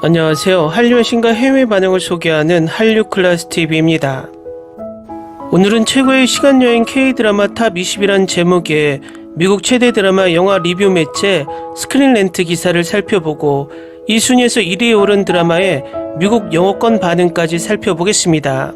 안녕하세요. 한류의 신과 해외 반응을 소개하는 한류클래스TV입니다. 오늘은 최고의 시간여행 K드라마 탑 20이란 제목의 미국 최대 드라마 영화 리뷰 매체 스크린렌트 기사를 살펴보고 이 순위에서 1위에 오른 드라마의 미국 영어권 반응까지 살펴보겠습니다.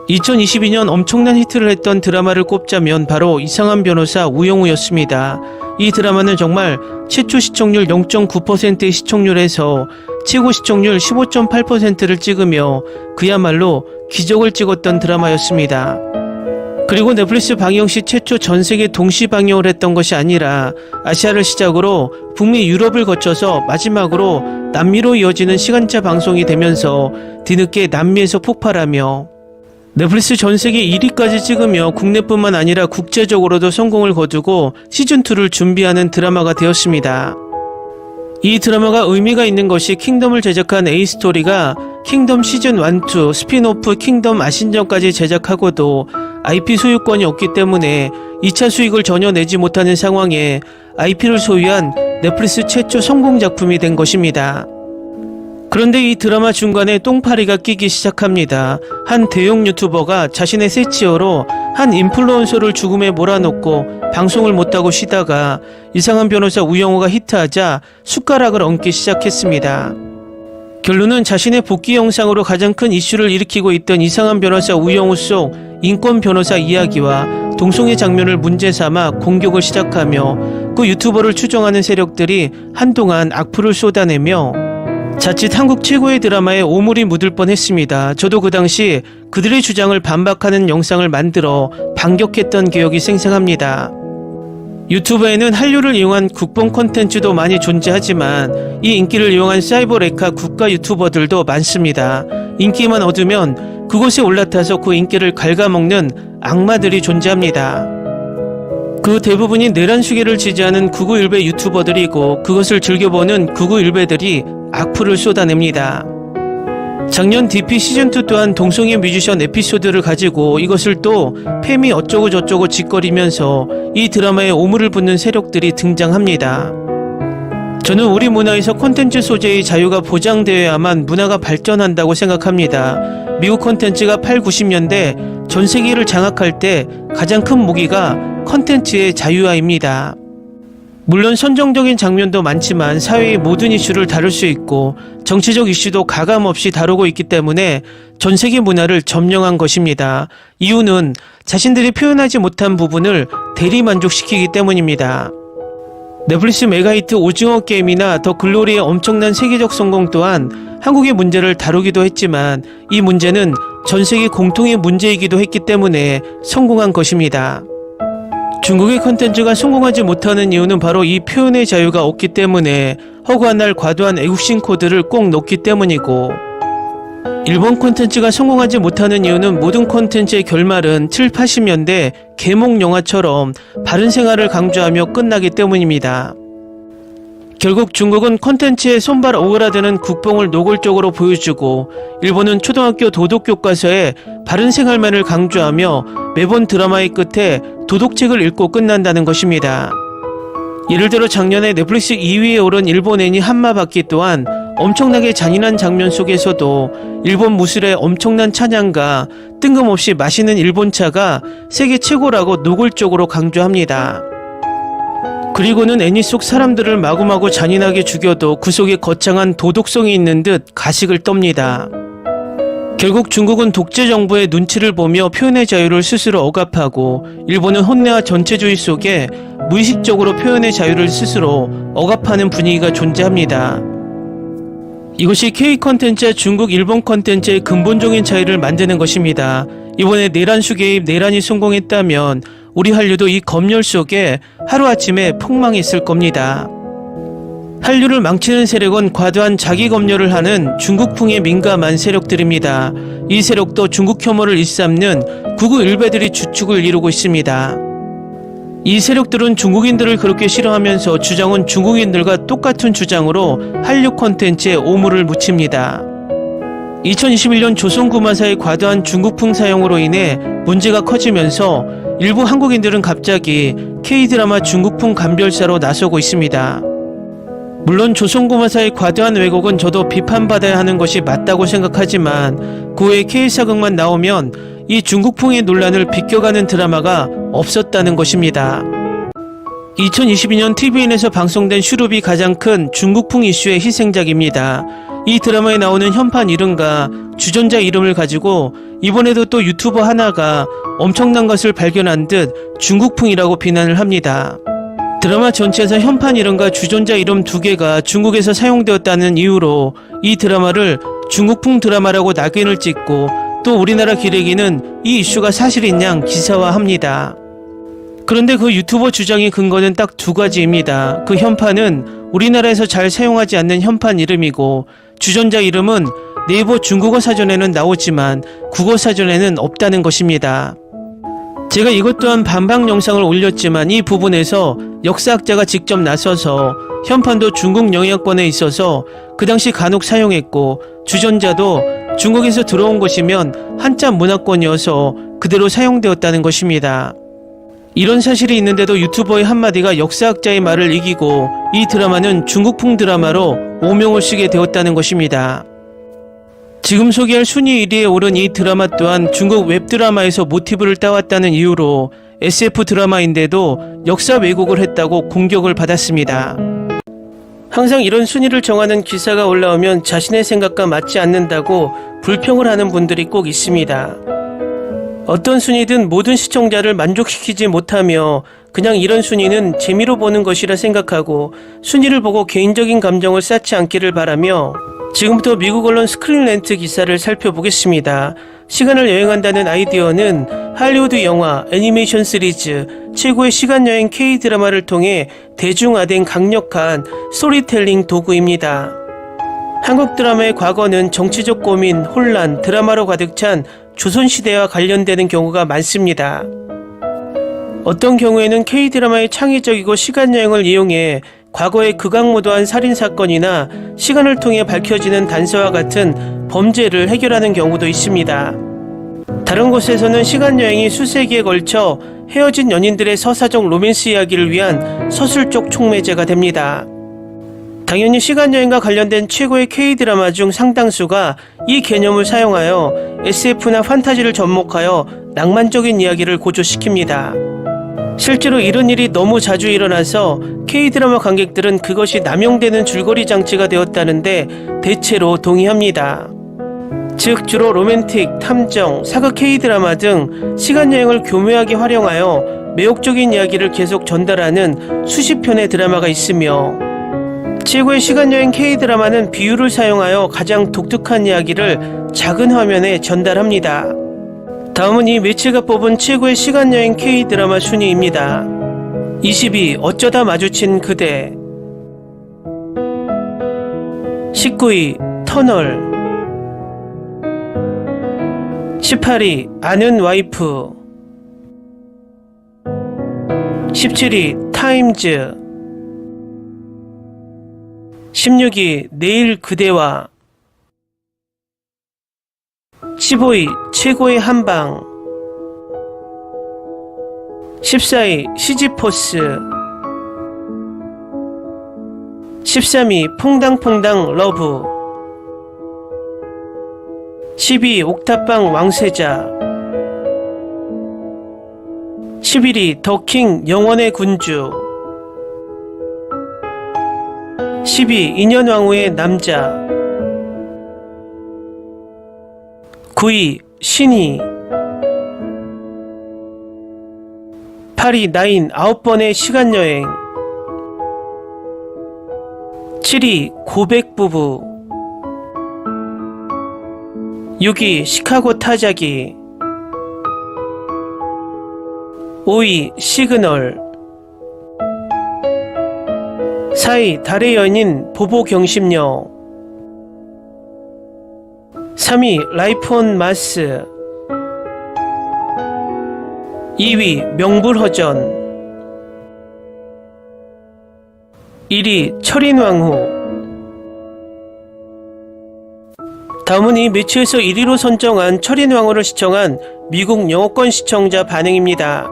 2022년 엄청난 히트를 했던 드라마를 꼽자면 바로 이상한 변호사 우영우였습니다. 이 드라마는 정말 최초 시청률 0.9%의 시청률에서 최고 시청률 15.8%를 찍으며 그야말로 기적을 찍었던 드라마였습니다. 그리고 넷플릭스 방영 시 최초 전세계 동시 방영을 했던 것이 아니라 아시아를 시작으로 북미 유럽을 거쳐서 마지막으로 남미로 이어지는 시간차 방송이 되면서 뒤늦게 남미에서 폭발하며 넷플릭스 전세계 1위까지 찍으며 국내뿐만 아니라 국제적으로도 성공을 거두고 시즌2를 준비하는 드라마가 되었습니다. 이 드라마가 의미가 있는 것이 킹덤을 제작한 A스토리가 킹덤 시즌 1, 2, 스핀오프 킹덤 아신전까지 제작하고도 IP 소유권이 없기 때문에 2차 수익을 전혀 내지 못하는 상황에 IP를 소유한 넷플릭스 최초 성공 작품이 된 것입니다. 그런데 이 드라마 중간에 똥파리가 끼기 시작합니다. 한 대형 유튜버가 자신의 세치어로 한 인플루언서를 죽음에 몰아넣고 방송을 못하고 쉬다가 이상한 변호사 우영우가 히트하자 숟가락을 얹기 시작했습니다. 결론은 자신의 복귀 영상으로 가장 큰 이슈를 일으키고 있던 이상한 변호사 우영우 속 인권 변호사 이야기와 동성애 장면을 문제 삼아 공격을 시작하며 그 유튜버를 추종하는 세력들이 한동안 악플을 쏟아내며 자칫 한국 최고의 드라마에 오물이 묻을 뻔했습니다. 저도 그 당시 그들의 주장을 반박하는 영상을 만들어 반격했던 기억이 생생합니다. 유튜브에는 한류를 이용한 국뽕 콘텐츠도 많이 존재하지만 이 인기를 이용한 사이버 레카 국가 유튜버들도 많습니다. 인기만 얻으면 그곳에 올라타서 그 인기를 갉아먹는 악마들이 존재합니다. 그 대부분이 내란수계를 지지하는 구구일배 유튜버들이고 그것을 즐겨보는 구구일배들이 악플을 쏟아냅니다. 작년 DP 시즌2 또한 동성애 뮤지션 에피소드를 가지고 이것을 또 페미 어쩌고 저쩌고 짓거리면서 이 드라마에 오물을 붓는 세력들이 등장합니다. 저는 우리 문화에서 콘텐츠 소재의 자유가 보장되어야만 문화가 발전한다고 생각합니다. 미국 콘텐츠가 8, 90년대 전 세계를 장악할 때 가장 큰 무기가 콘텐츠의 자유화입니다. 물론 선정적인 장면도 많지만 사회의 모든 이슈를 다룰 수 있고 정치적 이슈도 가감없이 다루고 있기 때문에 전 세계 문화를 점령한 것입니다. 이유는 자신들이 표현하지 못한 부분을 대리만족시키기 때문입니다. 넷플릭스 메가히트 오징어 게임이나 더 글로리의 엄청난 세계적 성공 또한 한국의 문제를 다루기도 했지만 이 문제는 전 세계 공통의 문제이기도 했기 때문에 성공한 것입니다. 중국의 콘텐츠가 성공하지 못하는 이유는 바로 이 표현의 자유가 없기 때문에 허구한 날 과도한 애국심 코드를 꼭 넣기 때문이고 일본 콘텐츠가 성공하지 못하는 이유는 모든 콘텐츠의 결말은 7, 80년대 개몽 영화처럼 바른 생활을 강조하며 끝나기 때문입니다. 결국 중국은 콘텐츠에 손발 오그라드는 국뽕을 노골적으로 보여주고 일본은 초등학교 도덕교과서에 바른 생활만을 강조하며 매번 드라마의 끝에 도덕책을 읽고 끝난다는 것입니다. 예를 들어 작년에 넷플릭스 2위에 오른 일본 애니 한마바퀴 또한 엄청나게 잔인한 장면 속에서도 일본 무술의 엄청난 찬양과 뜬금없이 마시는 일본차가 세계 최고라고 노골적으로 강조합니다. 그리고는 애니 속 사람들을 마구마구 잔인하게 죽여도 그 속에 거창한 도덕성이 있는 듯 가식을 떱니다. 결국 중국은 독재 정부의 눈치를 보며 표현의 자유를 스스로 억압하고 일본은 혼내와 전체주의 속에 무의식적으로 표현의 자유를 스스로 억압하는 분위기가 존재합니다. 이것이 K 콘텐츠와 중국, 일본 콘텐츠의 근본적인 차이를 만드는 것입니다. 이번에 내란수 개입, 내란이 성공했다면 우리 한류도 이 검열 속에 하루아침에 폭망했을 겁니다. 한류를 망치는 세력은 과도한 자기 검열을 하는 중국풍에 민감한 세력들입니다. 이 세력도 중국 혐오를 일삼는 구구일배들이 주축을 이루고 있습니다. 이 세력들은 중국인들을 그렇게 싫어하면서 주장은 중국인들과 똑같은 주장으로 한류 콘텐츠에 오물을 묻힙니다. 2021년 조선구마사의 과도한 중국풍 사용으로 인해 문제가 커지면서 일부 한국인들은 갑자기 K드라마 중국풍 감별사로 나서고 있습니다. 물론 조선고마사의 과도한 왜곡은 저도 비판받아야 하는 것이 맞다고 생각하지만 그 외 K사극만 나오면 이 중국풍의 논란을 비껴가는 드라마가 없었다는 것입니다. 2022년 TVN에서 방송된 슈룹이 가장 큰 중국풍 이슈의 희생작입니다. 이 드라마에 나오는 현판 이름과 주전자 이름을 가지고 이번에도 또 유튜버 하나가 엄청난 것을 발견한 듯 중국풍이라고 비난을 합니다. 드라마 전체에서 현판 이름과 주전자 이름 두 개가 중국에서 사용되었다는 이유로 이 드라마를 중국풍 드라마라고 낙인을 찍고 또 우리나라 기레기는 이 이슈가 사실인 양 기사화합니다. 그런데 그 유튜버 주장의 근거는 딱 두 가지입니다. 그 현판은 우리나라에서 잘 사용하지 않는 현판 이름이고 주전자 이름은 네이버 중국어 사전에는 나오지만 국어 사전에는 없다는 것입니다. 제가 이것 또한 반박 영상을 올렸지만 이 부분에서 역사학자가 직접 나서서 현판도 중국 영향권에 있어서 그 당시 간혹 사용했고 주전자도 중국에서 들어온 것이면 한자 문화권이어서 그대로 사용되었다는 것입니다. 이런 사실이 있는데도 유튜버의 한마디가 역사학자의 말을 이기고 이 드라마는 중국풍 드라마로 오명을 쓰게 되었다는 것입니다. 지금 소개할 순위 1위에 오른 이 드라마 또한 중국 웹드라마에서 모티브를 따왔다는 이유로 SF 드라마인데도 역사 왜곡을 했다고 공격을 받았습니다. 항상 이런 순위를 정하는 기사가 올라오면 자신의 생각과 맞지 않는다고 불평을 하는 분들이 꼭 있습니다. 어떤 순위든 모든 시청자를 만족시키지 못하며 그냥 이런 순위는 재미로 보는 것이라 생각하고 순위를 보고 개인적인 감정을 쌓지 않기를 바라며 지금부터 미국 언론 스크린랜트 기사를 살펴보겠습니다. 시간을 여행한다는 아이디어는 할리우드 영화, 애니메이션 시리즈, 최고의 시간여행 K드라마를 통해 대중화된 강력한 스토리텔링 도구입니다. 한국 드라마의 과거는 정치적 고민, 혼란, 드라마로 가득 찬 조선시대와 관련되는 경우가 많습니다. 어떤 경우에는 K드라마의 창의적이고 시간여행을 이용해 과거의 극악무도한 살인사건이나 시간을 통해 밝혀지는 단서와 같은 범죄를 해결하는 경우도 있습니다. 다른 곳에서는 시간여행이 수세기에 걸쳐 헤어진 연인들의 서사적 로맨스 이야기를 위한 서술적 촉매제가 됩니다. 당연히 시간여행과 관련된 최고의 K드라마 중 상당수가 이 개념을 사용하여 SF나 판타지를 접목하여 낭만적인 이야기를 고조시킵니다. 실제로 이런 일이 너무 자주 일어나서 K드라마 관객들은 그것이 남용되는 줄거리 장치가 되었다는데 대체로 동의합니다. 즉 주로 로맨틱, 탐정, 사극 K드라마 등 시간여행을 교묘하게 활용하여 매혹적인 이야기를 계속 전달하는 수십 편의 드라마가 있으며 최고의 시간여행 K드라마는 비유를 사용하여 가장 독특한 이야기를 작은 화면에 전달합니다. 다음은 이 매체가 뽑은 최고의 시간여행 K드라마 순위입니다. 22. 어쩌다 마주친 그대. 19위. 터널. 18위. 아는 와이프. 17위. 타임즈. 16위. 내일 그대와. 15위 최고의 한방. 14위 시지포스. 13위 퐁당퐁당 러브. 10위 옥탑방 왕세자. 11위 더킹 영원의 군주. 10위 인현왕후의 남자. 9위 신이. 8위 나인 9번의 시간여행. 7위 고백부부. 6위 시카고 타자기. 5위 시그널. 4위 달의 연인 보보경심녀. 3위 라이프 온 마스. 2위 명불허전. 1위 철인왕후. 다음은 이 매체에서 1위로 선정한 철인왕후를 시청한 미국 영어권 시청자 반응입니다.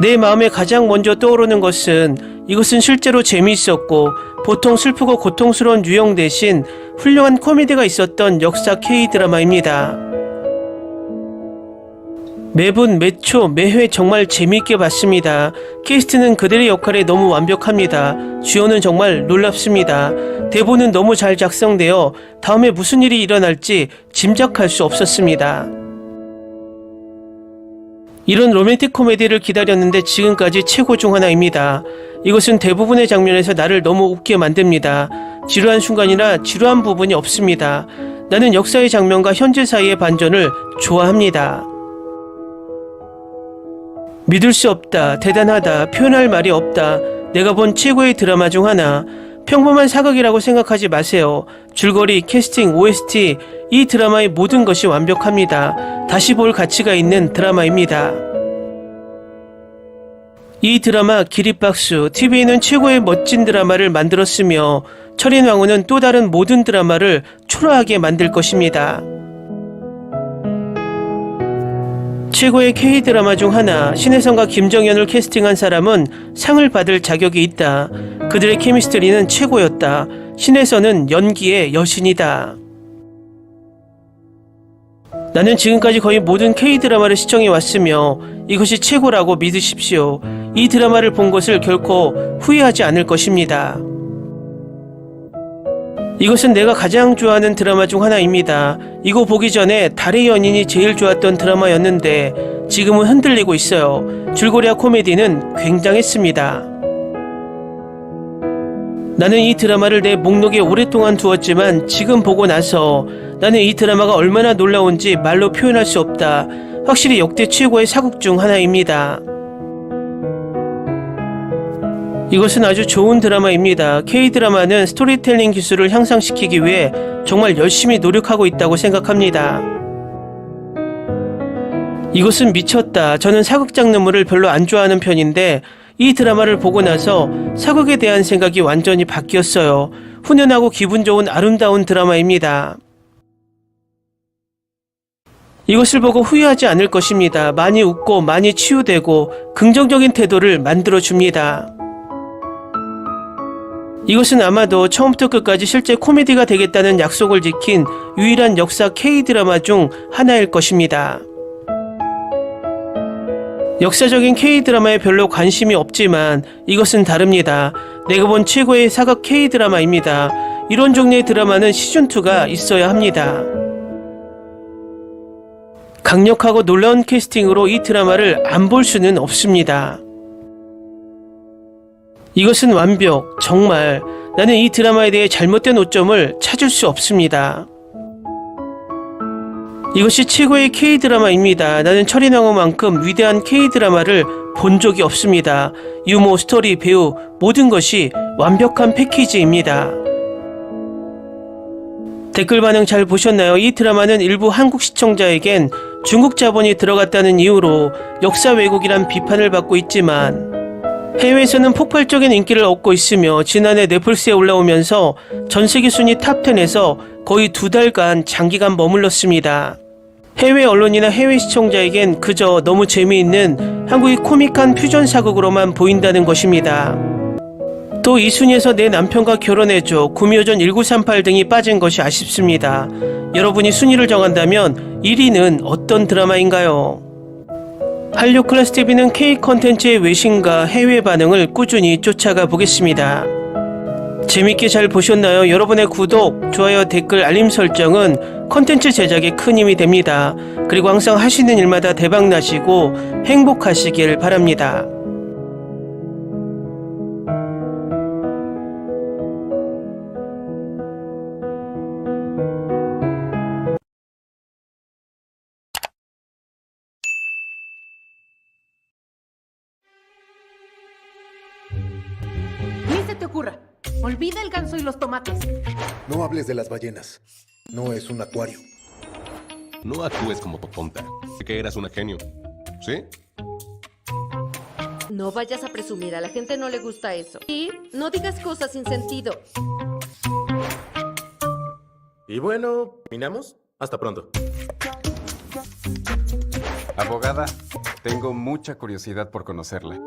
내 마음에 가장 먼저 떠오르는 것은 이것은 실제로 재미있었고 보통 슬프고 고통스러운 유형 대신 훌륭한 코미디가 있었던 역사 K-드라마입니다. 매분, 매초, 매회 정말 재미있게 봤습니다. 캐스트는 그들의 역할에 너무 완벽합니다. 주연은 정말 놀랍습니다. 대본은 너무 잘 작성되어 다음에 무슨 일이 일어날지 짐작할 수 없었습니다. 이런 로맨틱 코미디를 기다렸는데 지금까지 최고 중 하나입니다. 이것은 대부분의 장면에서 나를 너무 웃게 만듭니다. 지루한 순간이나 지루한 부분이 없습니다. 나는 역사의 장면과 현재 사이의 반전을 좋아합니다. 믿을 수 없다, 대단하다, 표현할 말이 없다. 내가 본 최고의 드라마 중 하나. 평범한 사극이라고 생각하지 마세요. 줄거리, 캐스팅, OST, 이 드라마의 모든 것이 완벽합니다. 다시 볼 가치가 있는 드라마입니다. 이 드라마 기립박수, TV는 최고의 멋진 드라마를 만들었으며 철인왕후는 또 다른 모든 드라마를 초라하게 만들 것입니다. 최고의 K-드라마 중 하나, 신혜성과 김정연을 캐스팅한 사람은 상을 받을 자격이 있다. 그들의 케미스트리는 최고였다. 신혜선은 연기의 여신이다. 나는 지금까지 거의 모든 K-드라마를 시청해왔으며 이것이 최고라고 믿으십시오. 이 드라마를 본 것을 결코 후회하지 않을 것입니다. 이것은 내가 가장 좋아하는 드라마 중 하나입니다. 이거 보기 전에 달의 연인이 제일 좋았던 드라마였는데 지금은 흔들리고 있어요. 줄거리와 코미디는 굉장했습니다. 나는 이 드라마를 내 목록에 오랫동안 두었지만 지금 보고 나서 나는 이 드라마가 얼마나 놀라운지 말로 표현할 수 없다. 확실히 역대 최고의 사극 중 하나입니다. 이것은 아주 좋은 드라마입니다. K-드라마는 스토리텔링 기술을 향상시키기 위해 정말 열심히 노력하고 있다고 생각합니다. 이것은 미쳤다. 저는 사극 장르물을 별로 안 좋아하는 편인데 이 드라마를 보고 나서 사극에 대한 생각이 완전히 바뀌었어요. 훈훈하고 기분 좋은 아름다운 드라마입니다. 이것을 보고 후회하지 않을 것입니다. 많이 웃고 많이 치유되고 긍정적인 태도를 만들어줍니다. 이것은 아마도 처음부터 끝까지 실제 코미디가 되겠다는 약속을 지킨 유일한 역사 K-드라마 중 하나일 것입니다. 역사적인 K-드라마에 별로 관심이 없지만 이것은 다릅니다. 내가 본 최고의 사극 K-드라마입니다. 이런 종류의 드라마는 시즌2가 있어야 합니다. 강력하고 놀라운 캐스팅으로 이 드라마를 안 볼 수는 없습니다. 이것은 완벽, 정말 나는 이 드라마에 대해 잘못된 오점을 찾을 수 없습니다. 이것이 최고의 K-드라마입니다. 나는 철인왕후만큼 위대한 K-드라마를 본 적이 없습니다. 유머, 스토리, 배우 모든 것이 완벽한 패키지입니다. 댓글 반응 잘 보셨나요? 이 드라마는 일부 한국 시청자에겐 중국 자본이 들어갔다는 이유로 역사 왜곡이란 비판을 받고 있지만 해외에서는 폭발적인 인기를 얻고 있으며 지난해 넷플릭스에 올라오면서 전세계 순위 탑10에서 거의 2달간 장기간 머물렀습니다. 해외 언론이나 해외 시청자에겐 그저 너무 재미있는 한국의 코믹한 퓨전 사극으로만 보인다는 것입니다. 또 이 순위에서 내 남편과 결혼해줘, 구미호전 1938 등이 빠진 것이 아쉽습니다. 여러분이 순위를 정한다면 1위는 어떤 드라마인가요? 한류 클래스 TV는 K 컨텐츠의 외신과 해외 반응을 꾸준히 쫓아가 보겠습니다. 재밌게 잘 보셨나요? 여러분의 구독, 좋아요, 댓글, 알림 설정은 컨텐츠 제작에 큰 힘이 됩니다. 그리고 항상 하시는 일마다 대박 나시고 행복하시길 바랍니다. Ni se te ocurra. Olvida el ganso y los tomates. No hables de las ballenas. No es un acuario. No actúes como tonta. Que eras una genio. ¿Sí? No vayas a presumir, a la gente no le gusta eso. Y no digas cosas sin sentido. Y bueno, ¿terminamos? Hasta pronto. Abogada, tengo mucha curiosidad por conocerla.